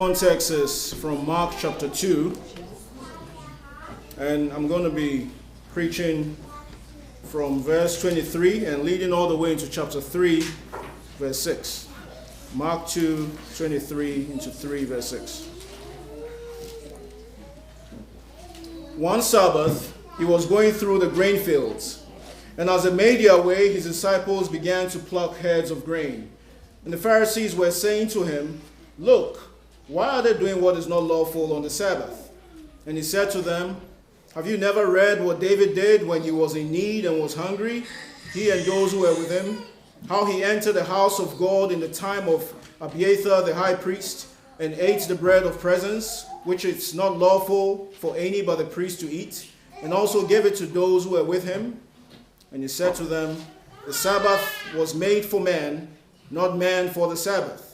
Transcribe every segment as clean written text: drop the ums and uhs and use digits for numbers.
Context is from Mark chapter 2, and I'm going to be preaching from verse 23 and leading all the way into chapter 3, verse 6. Mark 2, 23 into 3, verse 6. One Sabbath, he was going through the grain fields, and as they made their way, his disciples began to pluck heads of grain. And the Pharisees were saying to him, "Look, why are they doing what is not lawful on the Sabbath?" And he said to them, "Have you never read what David did when he was in need and was hungry, he and those who were with him? How he entered the house of God in the time of Abiathar the high priest and ate the bread of presence, which is not lawful for any but the priest to eat, and also gave it to those who were with him?" And he said to them, "The Sabbath was made for man, not man for the Sabbath.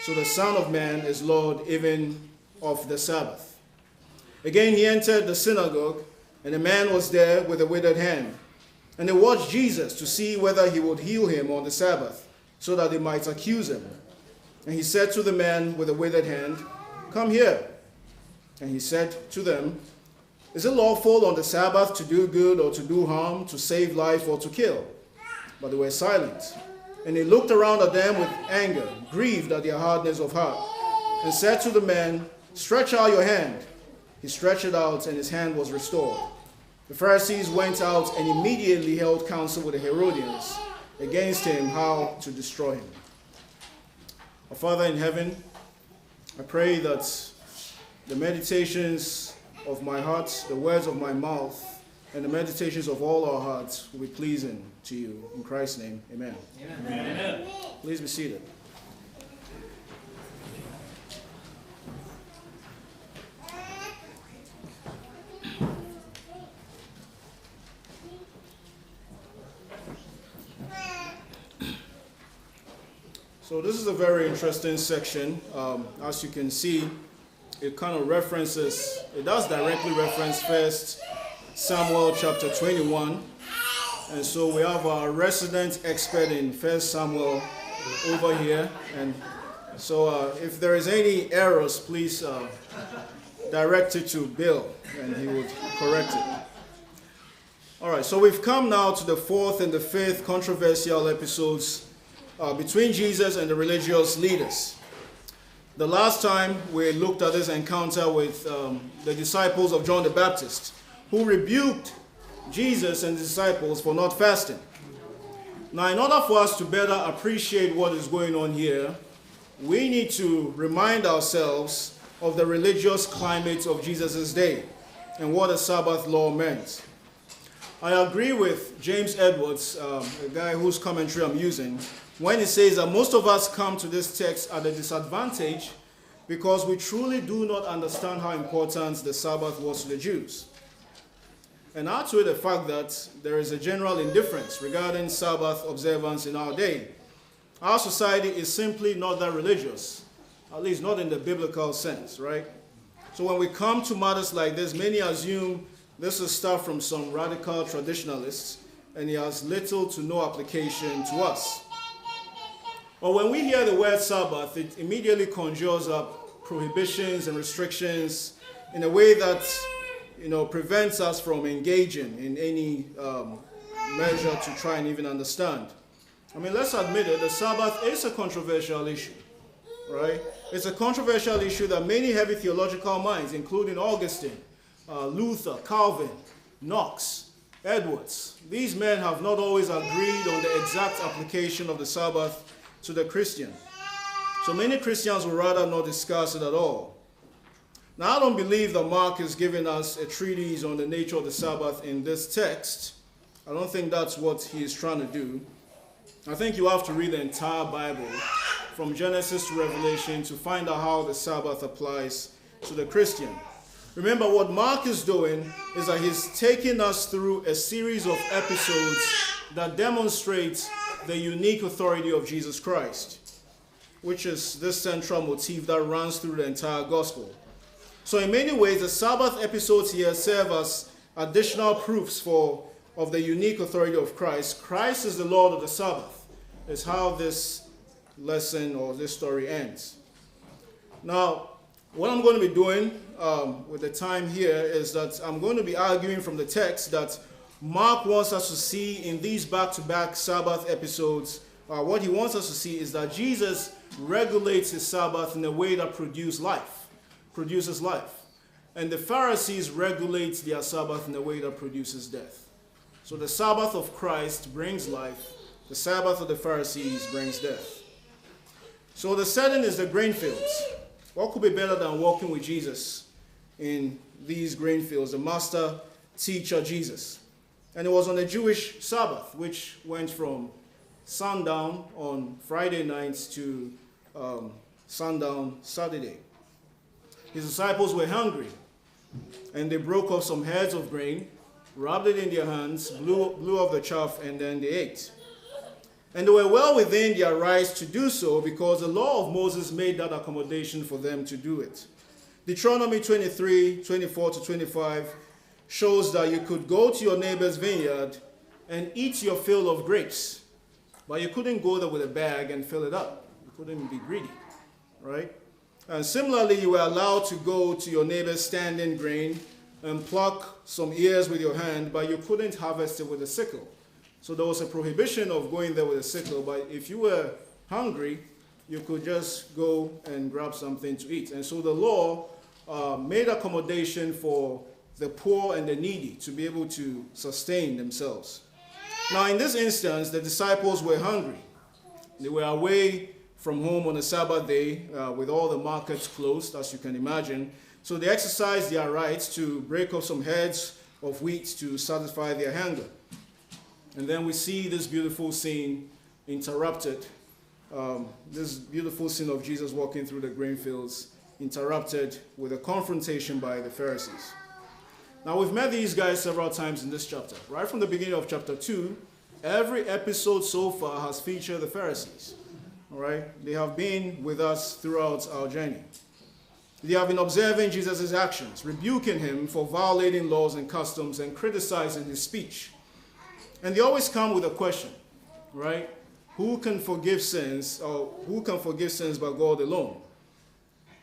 So the Son of Man is Lord even of the Sabbath." Again he entered the synagogue, and a man was there with a withered hand. And they watched Jesus to see whether he would heal him on the Sabbath, so that they might accuse him. And he said to the man with the withered hand, "Come here." And he said to them, "Is it lawful on the Sabbath to do good or to do harm, to save life or to kill?" But they were silent. And he looked around at them with anger, grieved at their hardness of heart, and said to the man, "Stretch out your hand." He stretched it out, and his hand was restored. The Pharisees went out and immediately held counsel with the Herodians against him, how to destroy him. Our Father in heaven, I pray that the meditations of my heart, the words of my mouth, and the meditations of all our hearts will be pleasing to you. In Christ's name, amen. Amen. Please be seated. So this is a very interesting section. As you can see, it kind of it does directly reference 1 Samuel chapter 21. And so we have our resident expert in 1 Samuel over here. And so if there is any errors, please direct it to Bill, and he would correct it. All right, so we've come now to the fourth and the fifth controversial episodes between Jesus and the religious leaders. The last time we looked at this encounter with the disciples of John the Baptist, who rebuked Jesus and the disciples for not fasting. Now, in order for us to better appreciate what is going on here, we need to remind ourselves of the religious climate of Jesus' day and what the Sabbath law meant. I agree with James Edwards, the guy whose commentary I'm using, when he says that most of us come to this text at a disadvantage because we truly do not understand how important the Sabbath was to the Jews. And add to it the fact that there is a general indifference regarding Sabbath observance in our day. Our society is simply not that religious, at least not in the biblical sense, right? So when we come to matters like this, many assume this is stuff from some radical traditionalists, and it has little to no application to us. But when we hear the word Sabbath, it immediately conjures up prohibitions and restrictions in a way that prevents us from engaging in any measure to try and even understand. I mean, let's admit it, the Sabbath is a controversial issue, right? It's a controversial issue that many heavy theological minds, including Augustine, Luther, Calvin, Knox, Edwards, these men have not always agreed on the exact application of the Sabbath to the Christian. So many Christians would rather not discuss it at all. Now, I don't believe that Mark is giving us a treatise on the nature of the Sabbath in this text. I don't think that's what he is trying to do. I think you have to read the entire Bible from Genesis to Revelation to find out how the Sabbath applies to the Christian. Remember, what Mark is doing is that he's taking us through a series of episodes that demonstrate the unique authority of Jesus Christ, which is this central motif that runs through the entire gospel. So in many ways, the Sabbath episodes here serve as additional proofs of the unique authority of Christ. Christ is the Lord of the Sabbath, is how this lesson or this story ends. Now, what I'm going to be doing with the time here is that I'm going to be arguing from the text that Mark wants us to see in these back-to-back Sabbath episodes. What he wants us to see is that Jesus regulates his Sabbath in a way that produces life. And the Pharisees regulate their Sabbath in a way that produces death. So the Sabbath of Christ brings life. The Sabbath of the Pharisees brings death. So the setting is the grain fields. What could be better than walking with Jesus in these grain fields? The master teacher Jesus. And it was on a Jewish Sabbath, which went from sundown on Friday nights to sundown Saturday. His disciples were hungry, and they broke off some heads of grain, rubbed it in their hands, blew off the chaff, and then they ate. And they were well within their rights to do so because the law of Moses made that accommodation for them to do it. Deuteronomy 23, 24 to 25 shows that you could go to your neighbor's vineyard and eat your fill of grapes, but you couldn't go there with a bag and fill it up. You couldn't be greedy, right? And similarly, you were allowed to go to your neighbor's standing grain and pluck some ears with your hand, but you couldn't harvest it with a sickle. So there was a prohibition of going there with a sickle, but if you were hungry, you could just go and grab something to eat. And so the law made accommodation for the poor and the needy to be able to sustain themselves. Now, in this instance, the disciples were hungry. They were away from home on a Sabbath day with all the markets closed, as you can imagine. So they exercised their rights to break off some heads of wheat to satisfy their hunger. And then we see this beautiful scene interrupted. This beautiful scene of Jesus walking through the grain fields interrupted with a confrontation by the Pharisees. Now, we've met these guys several times in this chapter. Right from the beginning of chapter 2, every episode so far has featured the Pharisees. All right? They have been with us throughout our journey. They have been observing Jesus' actions, rebuking him for violating laws and customs and criticizing his speech. And they always come with a question, right? Who can forgive sins, or who can forgive sins but God alone?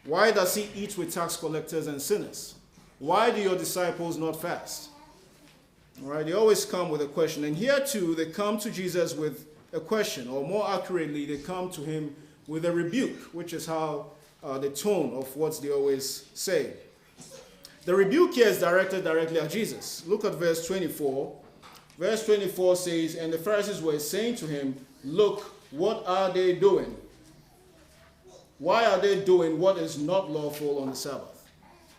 Why does he eat with tax collectors and sinners? Why do your disciples not fast? All right, they always come with a question. And here too, they come to Jesus with a question, or more accurately, they come to him with a rebuke, which is how the tone of what they always say. The rebuke here is directed directly at Jesus. Look at verse 24. Verse 24 says, and the Pharisees were saying to him, look, what are they doing? Why are they doing what is not lawful on the Sabbath?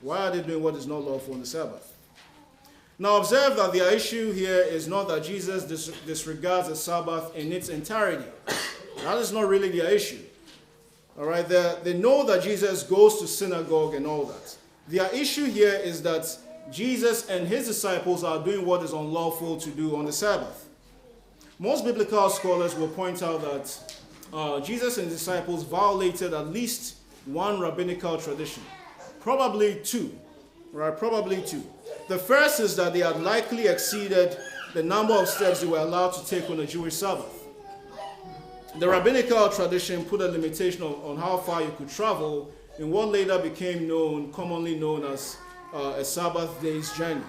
Why are they doing what is not lawful on the Sabbath? Now observe that their issue here is not that Jesus disregards the Sabbath in its entirety. That is not really their issue. All right, they know that Jesus goes to synagogue and all that. Their issue here is that Jesus and his disciples are doing what is unlawful to do on the Sabbath. Most biblical scholars will point out that Jesus and his disciples violated at least one rabbinical tradition. Probably two. Right? Probably two. The first is that they had likely exceeded the number of steps they were allowed to take on a Jewish Sabbath. The rabbinical tradition put a limitation on how far you could travel in what later became commonly known as a Sabbath day's journey.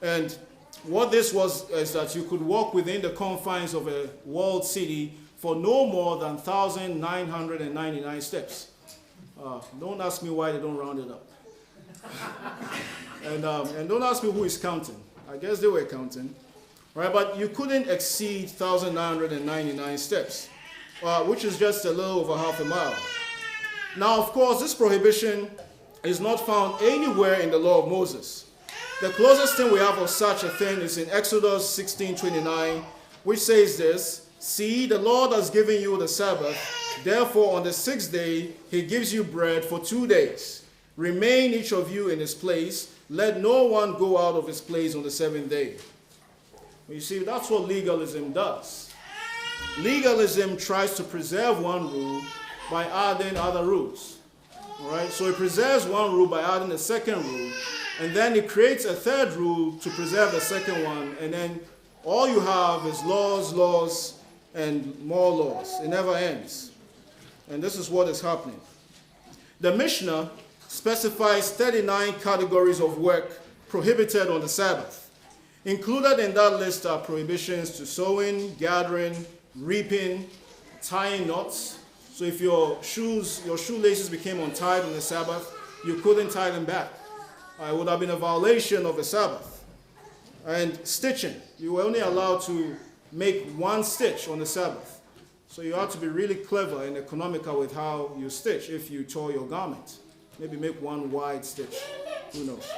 And what this was is that you could walk within the confines of a walled city for no more than 1,999 steps. Don't ask me why they don't round it up. And don't ask me who is counting. I guess they were counting. Right? But you couldn't exceed 1,999 steps, which is just a little over half a mile. Now, of course, this prohibition is not found anywhere in the law of Moses. The closest thing we have of such a thing is in Exodus 16:29, which says this, see, the Lord has given you the Sabbath, therefore on the sixth day he gives you bread for 2 days. Remain each of you in his place, let no one go out of his place on the seventh day. You see, that's what legalism does. Legalism tries to preserve one rule by adding other rules. All right, so it preserves one rule by adding a second rule, and then it creates a third rule to preserve the second one, and then all you have is laws, and more laws. It never ends. And this is what is happening. The Mishnah specifies 39 categories of work prohibited on the Sabbath. Included in that list are prohibitions to sowing, gathering, reaping, tying knots. So if your shoelaces became untied on the Sabbath, you couldn't tie them back. It would have been a violation of the Sabbath. And stitching, you were only allowed to make one stitch on the Sabbath. So you have to be really clever and economical with how you stitch if you tore your garment. Maybe make one wide stitch. Who knows?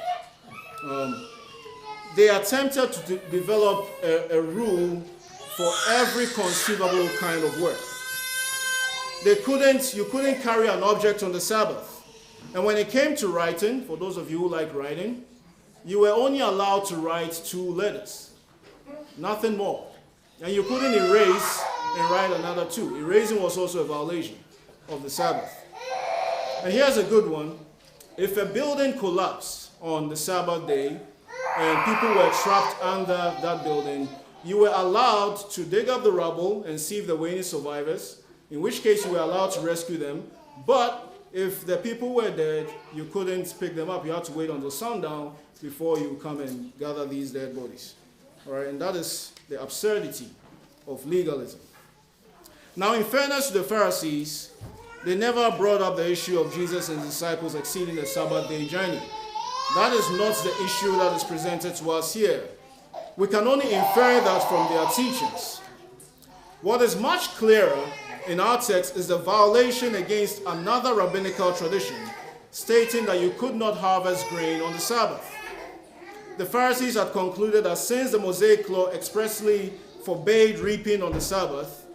They attempted to develop a rule for every conceivable kind of work. You couldn't carry an object on the Sabbath. And when it came to writing, for those of you who like writing, you were only allowed to write 2 letters. Nothing more. And you couldn't erase and write another 2. Erasing was also a violation of the Sabbath. And here's a good one. If a building collapsed on the Sabbath day and people were trapped under that building, you were allowed to dig up the rubble and see if there were any survivors, in which case you were allowed to rescue them. But if the people were dead, you couldn't pick them up. You had to wait until sundown before you come and gather these dead bodies. All right, and that is the absurdity of legalism. Now, in fairness to the Pharisees, they never brought up the issue of Jesus and his disciples exceeding the Sabbath day journey. That is not the issue that is presented to us here. We can only infer that from their teachings. What is much clearer in our text is the violation against another rabbinical tradition, stating that you could not harvest grain on the Sabbath. The Pharisees had concluded that since the Mosaic law expressly forbade reaping on the Sabbath,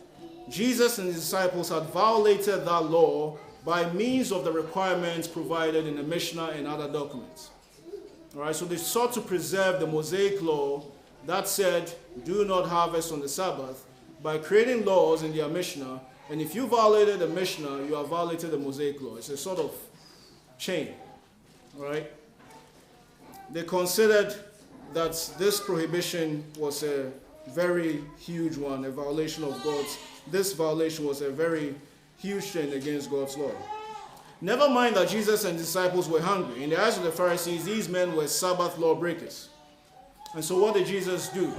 Jesus and his disciples had violated that law by means of the requirements provided in the Mishnah and other documents. All right, so they sought to preserve the Mosaic law that said, do not harvest on the Sabbath, by creating laws in their Mishnah. And if you violated the Mishnah, you have violated the Mosaic law. It's a sort of chain. All right? They considered that this prohibition was a very huge one, a violation of God's. This violation was a very huge thing against God's law. Never mind that Jesus and disciples were hungry. In the eyes of the Pharisees, these men were Sabbath law breakers. And so what did Jesus do?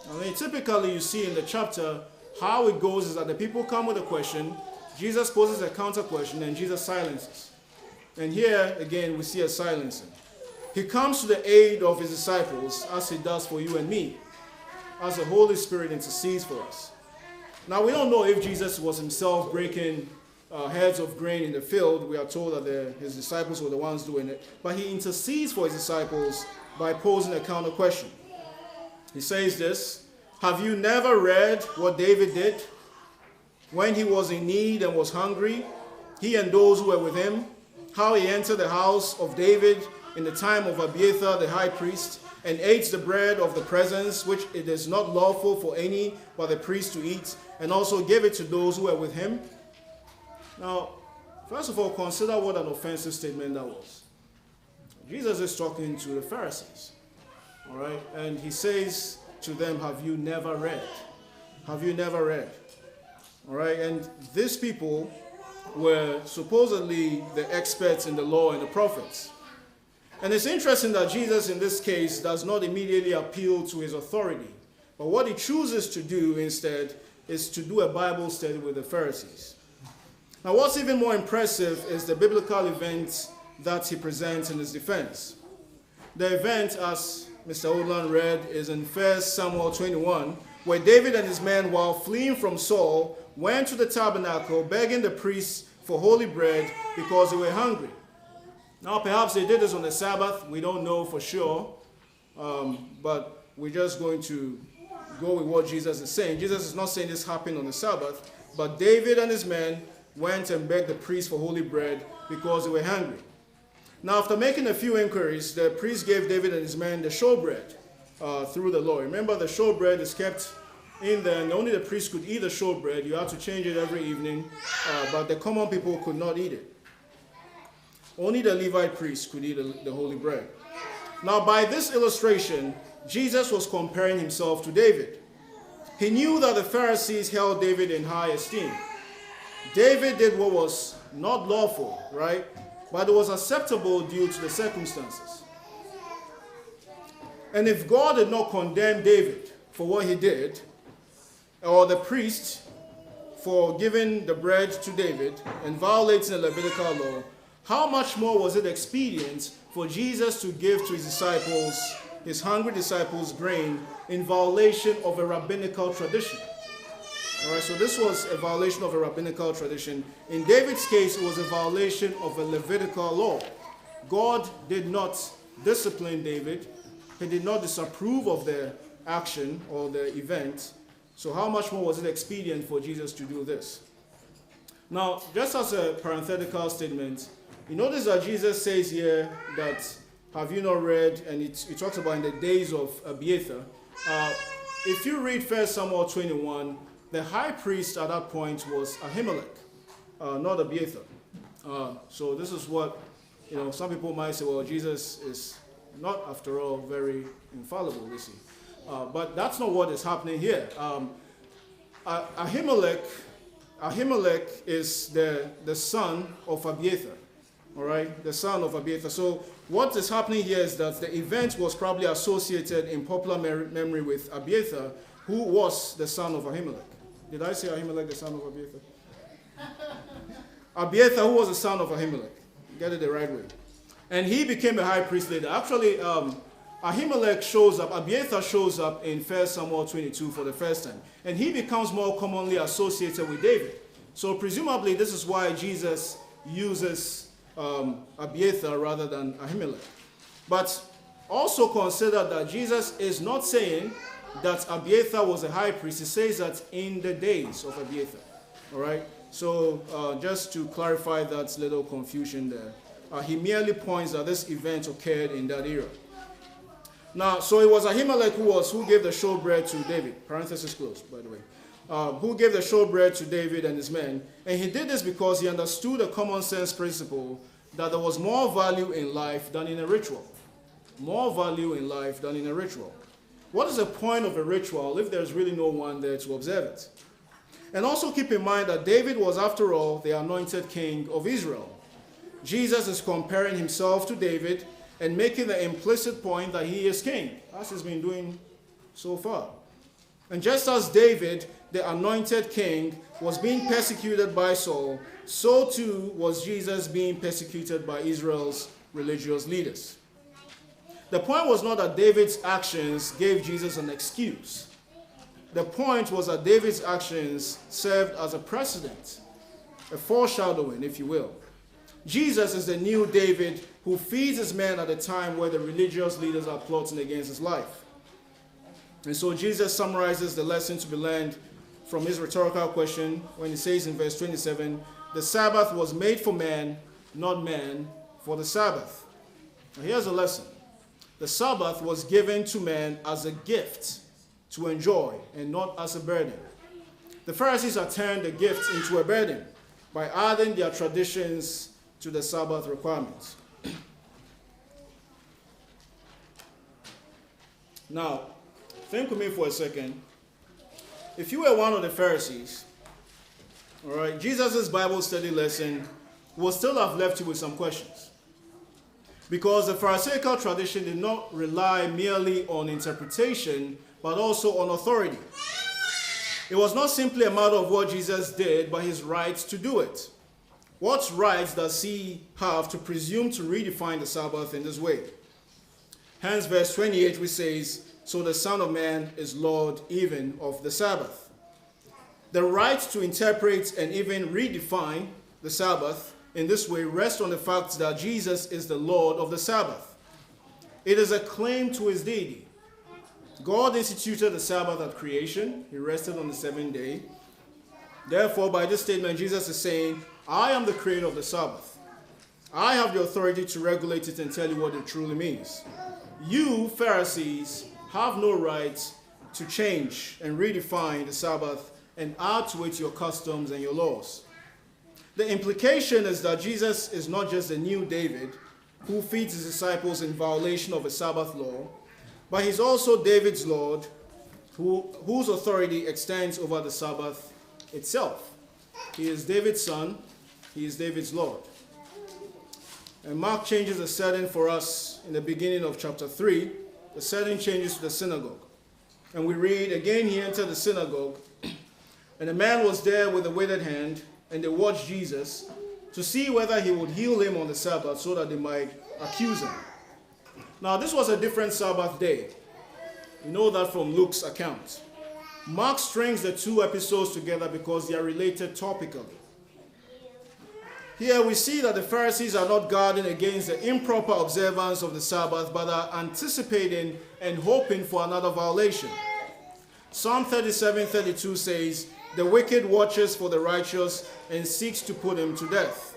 I mean, typically you see in the chapter, how it goes is that the people come with a question, Jesus poses a counter question, and Jesus silences. And here, again, we see a silencing. He comes to the aid of his disciples, as he does for you and me, as the Holy Spirit intercedes for us. Now, we don't know if Jesus was himself breaking heads of grain in the field. We are told that his disciples were the ones doing it. But he intercedes for his disciples by posing a counter question. He says this, have you never read what David did when he was in need and was hungry, he and those who were with him, how he entered the house of David in the time of Abiathar the high priest, and ate the bread of the presence, which it is not lawful for any but the priest to eat, and also gave it to those who were with him? Now, first of all, consider what an offensive statement that was. Jesus is talking to the Pharisees, all right? And he says to them, have you never read? Have you never read? All right, and these people were supposedly the experts in the law and the prophets. And it's interesting that Jesus in this case does not immediately appeal to his authority. But what he chooses to do instead is to do a Bible study with the Pharisees. Now what's even more impressive is the biblical event that he presents in his defense. The event, as Mr. Odland read, is in 1 Samuel 21, where David and his men, while fleeing from Saul, went to the tabernacle begging the priests for holy bread because they were hungry. Now, perhaps they did this on the Sabbath. We don't know for sure. But we're just going to go with what Jesus is saying. Jesus is not saying this happened on the Sabbath. But David and his men went and begged the priests for holy bread because they were hungry. Now, after making a few inquiries, the priest gave David and his men the showbread through the law. Remember, the showbread is kept in there, and only the priest could eat the showbread. You had to change it every evening, but the common people could not eat it. Only the Levite priest could eat the holy bread. Now, by this illustration, Jesus was comparing himself to David. He knew that the Pharisees held David in high esteem. David did what was not lawful, right? but it was acceptable due to the circumstances. And if God did not condemn David for what he did, or the priest for giving the bread to David and violating the Levitical law, how much more was it expedient for Jesus to give to his disciples, his hungry disciples, grain in violation of a rabbinical tradition? All right, so this was a violation of a rabbinical tradition. In David's case, it was a violation of a Levitical law. God did not discipline David. He did not disapprove of the action or the event. So how much more was it expedient for Jesus to do this? Now, just as a parenthetical statement, you notice that Jesus says here that, have you not read, and he talks about in the days of Abiathar. If you read 1 Samuel 21, the high priest at that point was Ahimelech, not Abiathar. So this is what, some people might say, well, Jesus is not, after all, very infallible, you see. But that's not what is happening here. Ahimelech is the son of Abiathar. All right, the son of Abiathar. So what is happening here is that the event was probably associated in popular memory with Abiathar, who was the son of Ahimelech. Did I say Ahimelech, the son of Abiathar? Abiathar, who was the son of Ahimelech. Get it the right way. And he became a high priest later. Actually, Ahimelech shows up, Abiathar shows up in 1 Samuel 22 for the first time. And he becomes more commonly associated with David. So presumably this is why Jesus uses Abiathar rather than Ahimelech. But also consider that Jesus is not saying that Abiathar was a high priest. He says that in the days of Abiathar. All right? So just to clarify that little confusion there. He merely points that this event occurred in that era. Now, so it was Ahimelech who gave the showbread to David. Parenthesis closed, by the way. Who gave the showbread to David and his men. And he did this because he understood a common sense principle that there was more value in life than in a ritual. More value in life than in a ritual. What is the point of a ritual if there's really no one there to observe it? And also keep in mind that David was, after all, the anointed king of Israel. Jesus is comparing himself to David and making the implicit point that he is king, as he's been doing so far. And just as David, the anointed king, was being persecuted by Saul, so too was Jesus being persecuted by Israel's religious leaders. The point was not that David's actions gave Jesus an excuse. The point was that David's actions served as a precedent, a foreshadowing, if you will. Jesus is the new David who feeds his men at a time where the religious leaders are plotting against his life. And so Jesus summarizes the lesson to be learned from his rhetorical question when he says in verse 27, the Sabbath was made for man, not man for the Sabbath. Now here's a lesson. The Sabbath was given to man as a gift to enjoy and not as a burden. The Pharisees had turned the gift into a burden by adding their traditions to the Sabbath requirements. Now, think with me for a second. If you were one of the Pharisees, all right, Jesus' Bible study lesson will still have left you with some questions. Because the Pharisaical tradition did not rely merely on interpretation, but also on authority. It was not simply a matter of what Jesus did, but his right to do it. What rights does he have to presume to redefine the Sabbath in this way? Hence, verse 28, which says, so the Son of Man is Lord even of the Sabbath. The right to interpret and even redefine the Sabbath in this way rests on the fact that Jesus is the Lord of the Sabbath. It is a claim to his deity. God instituted the Sabbath at creation. He rested on the seventh day. Therefore, by this statement, Jesus is saying, I am the creator of the Sabbath. I have the authority to regulate it and tell you what it truly means. You, Pharisees, have no right to change and redefine the Sabbath and add to it your customs and your laws. The implication is that Jesus is not just a new David who feeds his disciples in violation of a Sabbath law, but he's also David's Lord whose authority extends over the Sabbath itself. He is David's son. He is David's Lord. And Mark changes the setting for us in the beginning of chapter 3. The setting changes to the synagogue. And we read, again he entered the synagogue, and a man was there with a withered hand, and they watched Jesus to see whether he would heal him on the Sabbath so that they might accuse him. Now this was a different Sabbath day. We know that from Luke's account. Mark strings the two episodes together because they are related topically. Here we see that the Pharisees are not guarding against the improper observance of the Sabbath, but are anticipating and hoping for another violation. Psalm 37:32 says, "The wicked watches for the righteous and seeks to put him to death."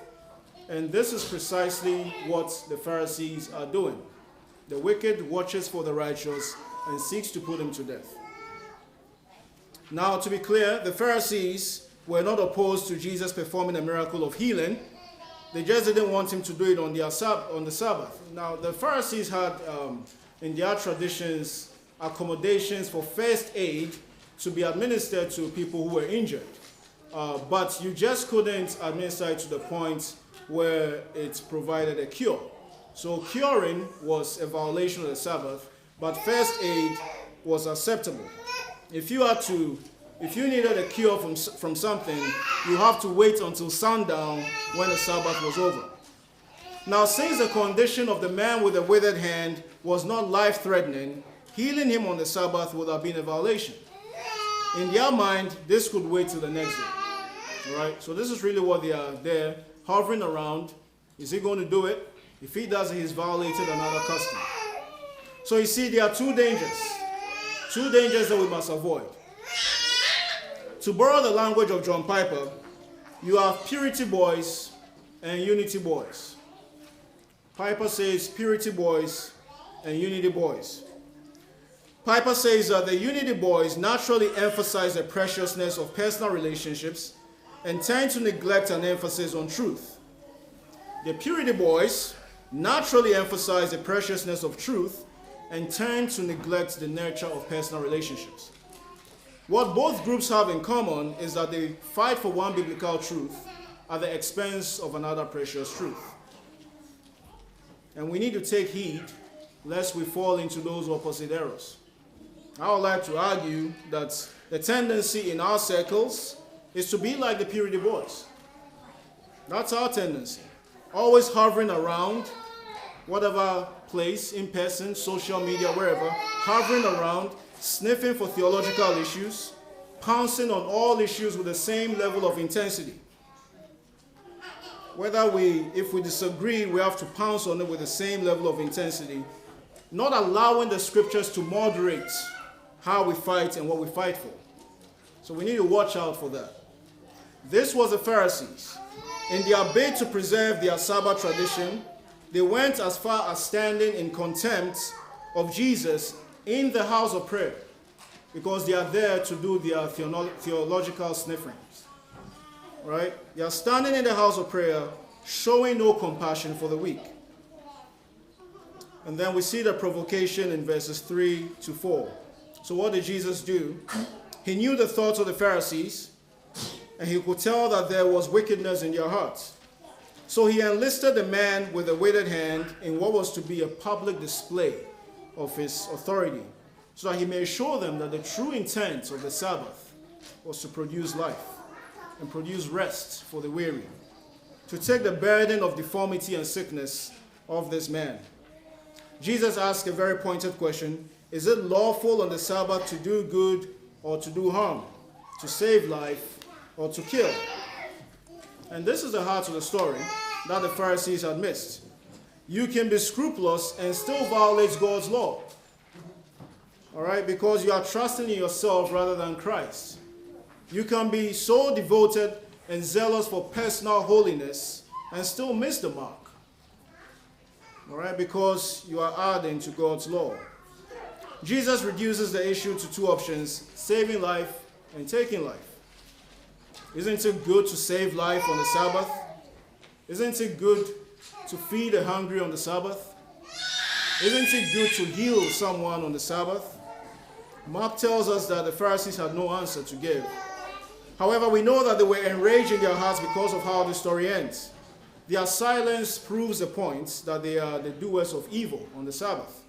And this is precisely what the Pharisees are doing. The wicked watches for the righteous and seeks to put him to death. Now, to be clear, the Pharisees were not opposed to Jesus performing a miracle of healing. They just didn't want him to do it on the Sabbath. Now, the Pharisees had, in their traditions, accommodations for first aid to be administered to people who were injured. But you just couldn't administer it to the point where it provided a cure. So curing was a violation of the Sabbath, but first aid was acceptable. If you needed a cure from something, you have to wait until sundown when the Sabbath was over. Now, since the condition of the man with the withered hand was not life-threatening, healing him on the Sabbath would have been a violation. In their mind, this could wait till the next day. All right? So this is really what they are there, hovering around. Is he going to do it? If he does it, he's violated another custom. So you see, there are two dangers that we must avoid. To borrow the language of John Piper, you have purity boys and unity boys. Piper says purity boys and unity boys. Piper says that the unity boys naturally emphasize the preciousness of personal relationships and tend to neglect an emphasis on truth. The purity boys naturally emphasize the preciousness of truth and tend to neglect the nurture of personal relationships. What both groups have in common is that they fight for one biblical truth at the expense of another precious truth. And we need to take heed lest we fall into those opposite errors. I would like to argue that the tendency in our circles is to be like the purity boys. That's our tendency. Always hovering around whatever place, in person, social media, wherever, hovering around, sniffing for theological issues, pouncing on all issues with the same level of intensity. If we disagree, we have to pounce on it with the same level of intensity, not allowing the scriptures to moderate how we fight and what we fight for. So we need to watch out for that. This was the Pharisees. In their bid to preserve their Sabbath tradition, they went as far as standing in contempt of Jesus in the house of prayer, because they are there to do their theological sniffings. Right? They are standing in the house of prayer, showing no compassion for the weak. And then we see the provocation in verses 3 to 4. So what did Jesus do? He knew the thoughts of the Pharisees, and he could tell that there was wickedness in their hearts. So he enlisted the man with the withered hand in what was to be a public display of his authority, so that he may show them that the true intent of the Sabbath was to produce life and produce rest for the weary, to take the burden of deformity and sickness of this man. Jesus asked a very pointed question: is it lawful on the Sabbath to do good or to do harm, to save life or to kill? And this is the heart of the story that the Pharisees had missed. You can be scrupulous and still violate God's law. All right, because you are trusting in yourself rather than Christ. You can be so devoted and zealous for personal holiness and still miss the mark. All right, because you are adding to God's law. Jesus reduces the issue to two options: saving life and taking life. Isn't it good to save life on the Sabbath? Isn't it good to feed the hungry on the Sabbath? Isn't it good to heal someone on the Sabbath? Mark tells us that the Pharisees had no answer to give. However, we know that they were enraged in their hearts because of how the story ends. their silence proves the point that they are the doers of evil on the Sabbath.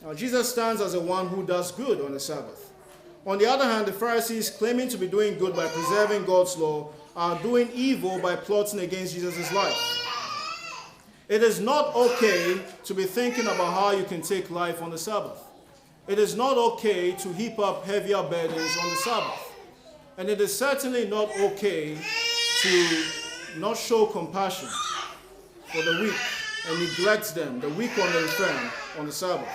Now, Jesus stands as the one who does good on the Sabbath. On the other hand, the Pharisees, claiming to be doing good by preserving God's law, are doing evil by plotting against Jesus' life. It is not okay to be thinking about how you can take life on the Sabbath. It is not okay to heap up heavier burdens on the Sabbath. And it is certainly not okay to not show compassion for the weak and neglect them, the weak and the infirm, on the Sabbath.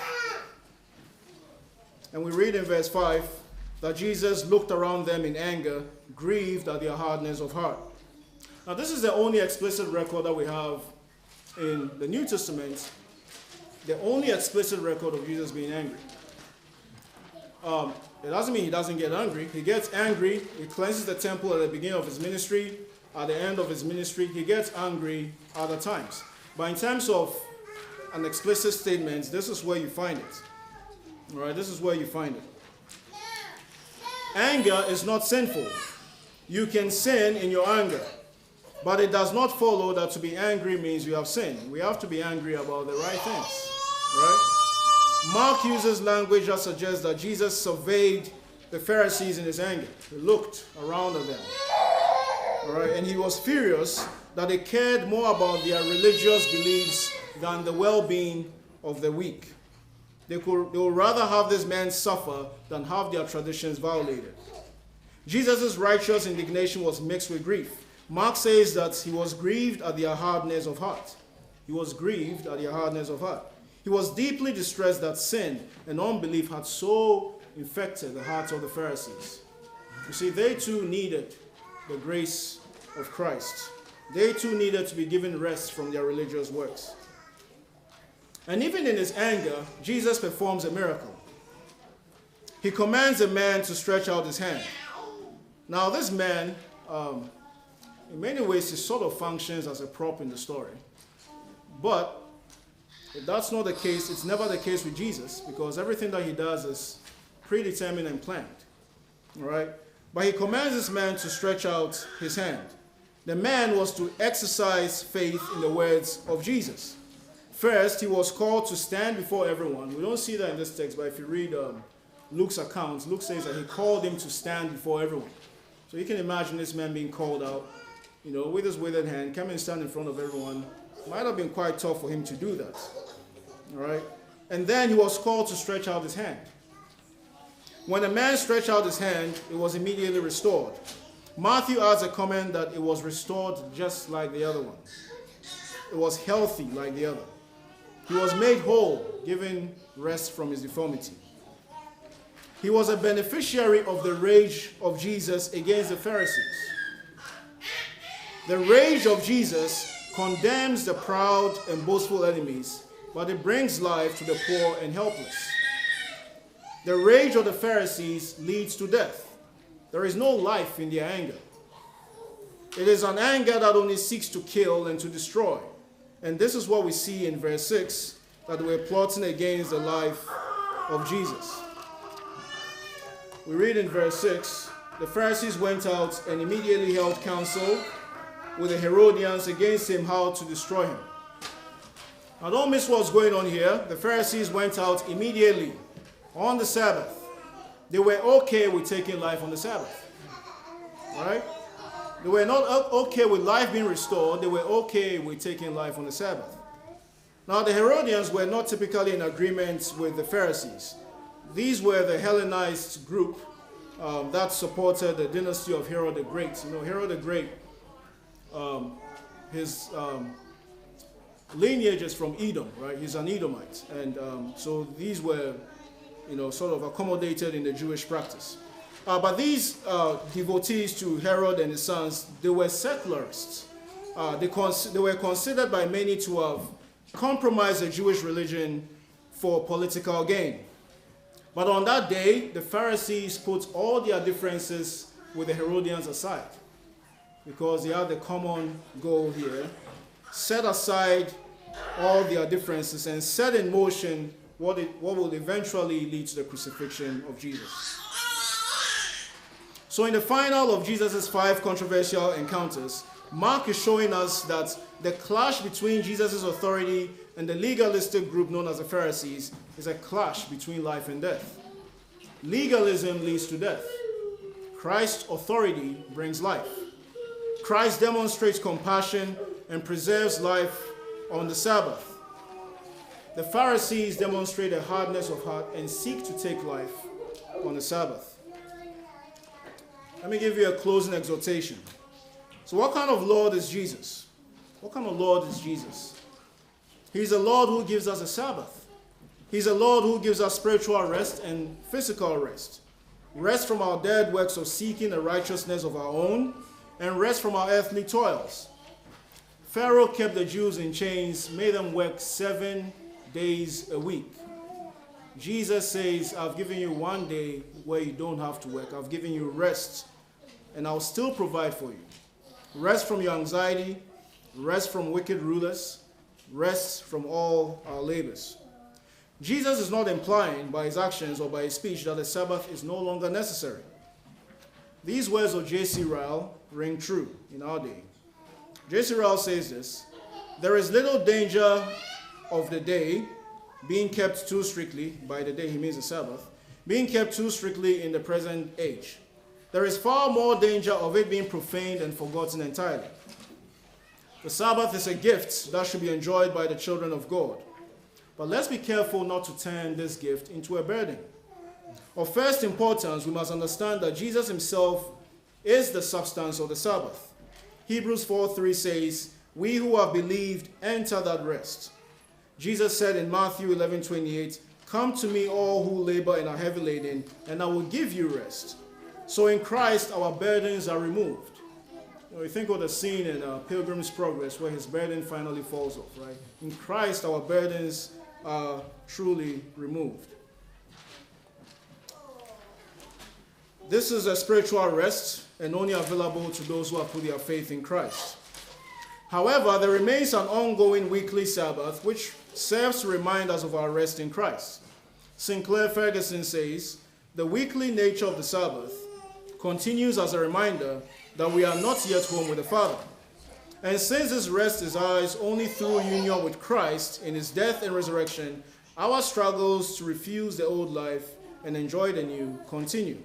And we read in verse 5 that Jesus looked around them in anger, grieved at their hardness of heart. Now, this is the only explicit record that we have in the New Testament, the only explicit record of Jesus being angry. It doesn't mean he doesn't get angry. He gets angry. He cleanses the temple at the beginning of his ministry. At the end of his ministry, he gets angry other times. But in terms of an explicit statement, this is where you find it. All right, this is where you find it. Anger is not sinful. You can sin in your anger. But it does not follow that to be angry means you have sinned. We have to be angry about the right things. Right? Mark uses language that suggests that Jesus surveyed the Pharisees in his anger. He looked around at them. All right? And he was furious that they cared more about their religious beliefs than the well-being of the weak. They would rather have this man suffer than have their traditions violated. Jesus' righteous indignation was mixed with grief. Mark says that he was grieved at their hardness of heart. He was grieved at their hardness of heart. He was deeply distressed that sin and unbelief had so infected the hearts of the Pharisees. You see, they too needed the grace of Christ. They too needed to be given rest from their religious works. And even in his anger, Jesus performs a miracle. He commands a man to stretch out his hand. Now, this man, in many ways, he sort of functions as a prop in the story. But if that's not the case, it's never the case with Jesus, because everything that he does is predetermined and planned. All right? But he commands this man to stretch out his hand. The man was to exercise faith in the words of Jesus. First, he was called to stand before everyone. We don't see that in this text, but if you read Luke's account, Luke says that he called him to stand before everyone. So you can imagine this man being called out, with his withered hand, come and stand in front of everyone. It might have been quite tough for him to do that. All right? And then he was called to stretch out his hand. When the man stretched out his hand, it was immediately restored. Matthew adds a comment that it was restored just like the other one. It was healthy like the other. He was made whole, given rest from his deformity. He was a beneficiary of the rage of Jesus against the Pharisees. The rage of Jesus condemns the proud and boastful enemies, but it brings life to the poor and helpless. The rage of the Pharisees leads to death. There is no life in their anger. It is an anger that only seeks to kill and to destroy. And this is what we see in verse 6, that they were plotting against the life of Jesus. We read in verse 6, the Pharisees went out and immediately held counsel with the Herodians against him how to destroy him. Now don't miss what's going on here. The Pharisees went out immediately on the Sabbath. They were okay with taking life on the Sabbath. Right? They were not okay with life being restored. They were okay with taking life on the Sabbath. Now the Herodians were not typically in agreement with the Pharisees. These were the Hellenized group that supported the dynasty of Herod the Great. Herod the Great, his lineage is from Edom, right? He's an Edomite. And so these were, sort of accommodated in the Jewish practice. But these devotees to Herod and his sons, they were secularists. They were considered by many to have compromised the Jewish religion for political gain. But on that day, the Pharisees put all their differences with the Herodians aside, because they had the common goal here, set aside all their differences and set in motion what will eventually lead to the crucifixion of Jesus. So in the final of Jesus' 5 controversial encounters, Mark is showing us that the clash between Jesus' authority and the legalistic group known as the Pharisees is a clash between life and death. Legalism leads to death. Christ's authority brings life. Christ demonstrates compassion and preserves life on the Sabbath. The Pharisees demonstrate a hardness of heart and seek to take life on the Sabbath. Let me give you a closing exhortation. So what kind of Lord is Jesus? What kind of Lord is Jesus? He's a Lord who gives us a Sabbath. He's a Lord who gives us spiritual rest and physical rest. Rest from our dead works of seeking a righteousness of our own, and rest from our earthly toils. Pharaoh kept the Jews in chains, made them work 7 days a week. Jesus says, I've given you one day where you don't have to work. I've given you rest, and I'll still provide for you. Rest from your anxiety, rest from wicked rulers, rest from all our labors. Jesus is not implying by his actions or by his speech that the Sabbath is no longer necessary. These words of J.C. Ryle ring true in our day. J.C. Ryle says this: there is little danger of the day being kept too strictly, by the day he means the Sabbath, being kept too strictly in the present age. There is far more danger of it being profaned and forgotten entirely. The Sabbath is a gift that should be enjoyed by the children of God. But let's be careful not to turn this gift into a burden. Of first importance, we must understand that Jesus himself is the substance of the Sabbath. Hebrews 4:3 says, we who have believed enter that rest. Jesus said in Matthew 11:28, come to me all who labor and are heavy laden, and I will give you rest. So in Christ, our burdens are removed. You think of the scene in Pilgrim's Progress where his burden finally falls off, right? In Christ, our burdens are truly removed. This is a spiritual rest and only available to those who have put their faith in Christ. However, there remains an ongoing weekly Sabbath which serves to remind us of our rest in Christ. Sinclair Ferguson says, the weekly nature of the Sabbath continues as a reminder that we are not yet home with the Father. And since this rest is ours only through union with Christ in his death and resurrection, our struggles to refuse the old life and enjoy the new continue.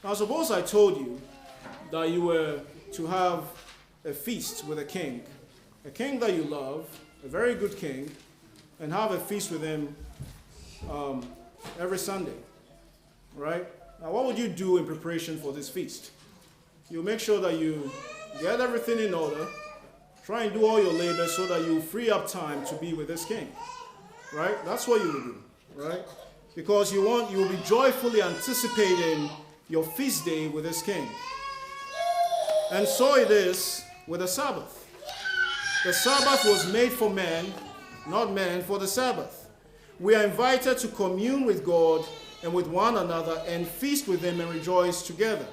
Now, suppose I told you that you were to have a feast with a king that you love, a very good king, and have a feast with him every Sunday, right? Now, what would you do in preparation for this feast? You make sure that you get everything in order, try and do all your labor so that you free up time to be with this king, right? That's what you will do, right? Because you will be joyfully anticipating your feast day with this king. And so it is with the Sabbath. The Sabbath was made for man, not man for the Sabbath. We are invited to commune with God and with one another and feast with him and rejoice together.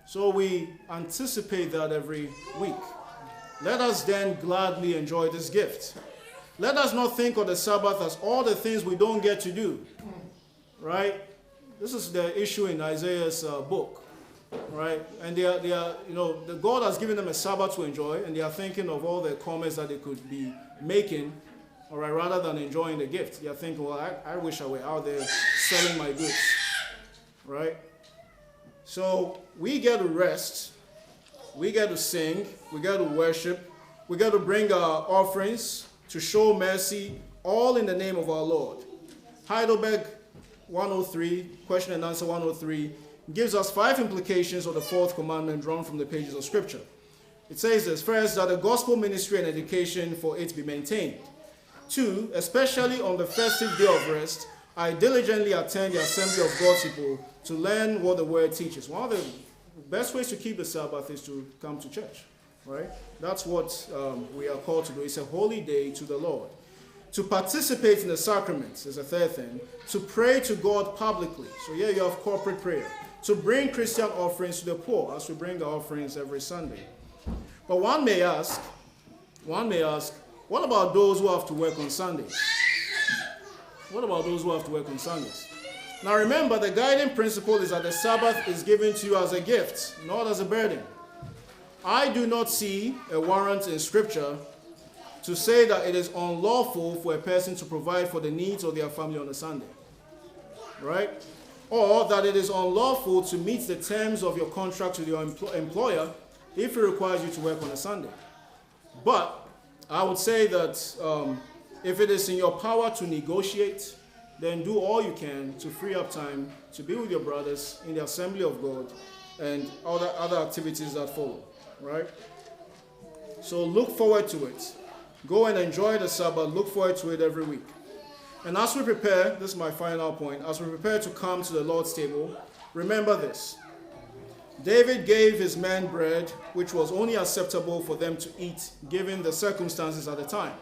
So we anticipate that every week. Let us then gladly enjoy this gift. Let us not think of the Sabbath as all the things we don't get to do, right? This is the issue in Isaiah's book, right? And they are, God has given them a Sabbath to enjoy, and they are thinking of all the comments that they could be making, all right, rather than enjoying the gift. They are thinking, well, I wish I were out there selling my goods, right? So we get to rest, we get to sing, we get to worship, we get to bring our offerings to show mercy, all in the name of our Lord. Heidelberg 103, question and answer 103, gives us 5 implications of the 4th commandment drawn from the pages of Scripture. It says this: first, that the gospel ministry and education for it be maintained. 2, especially on the festive day of rest, I diligently attend the assembly of God's people to learn what the word teaches. One of the best ways to keep the Sabbath is to come to church, right? That's what we are called to do. It's a holy day to the Lord. To participate in the sacraments is a third thing. To pray to God publicly. So here you have corporate prayer. To bring Christian offerings to the poor, as we bring the offerings every Sunday. But one may ask, what about those who have to work on Sundays? What about those who have to work on Sundays? Now remember, the guiding principle is that the Sabbath is given to you as a gift, not as a burden. I do not see a warrant in Scripture to say that it is unlawful for a person to provide for the needs of their family on a Sunday, right? Or that it is unlawful to meet the terms of your contract with your employer if it requires you to work on a Sunday. But I would say that if it is in your power to negotiate, then do all you can to free up time to be with your brothers in the assembly of God and other activities that follow, right? So look forward to it. Go and enjoy the Sabbath. Look forward to it every week. And as we prepare, this is my final point, as we prepare to come to the Lord's table, remember this. David gave his men bread, which was only acceptable for them to eat, given the circumstances at the time.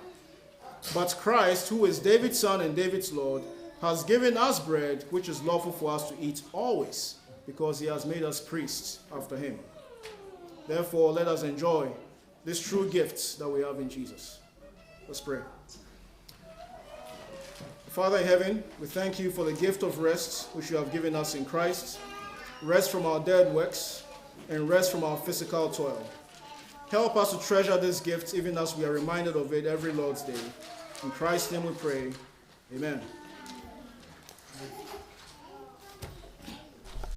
But Christ, who is David's son and David's Lord, has given us bread, which is lawful for us to eat always, because he has made us priests after him. Therefore, let us enjoy these true gifts that we have in Jesus. Let's pray. Father in heaven, we thank you for the gift of rest which you have given us in Christ. Rest from our dead works and rest from our physical toil. Help us to treasure this gift even as we are reminded of it every Lord's Day. In Christ's name we pray. Amen.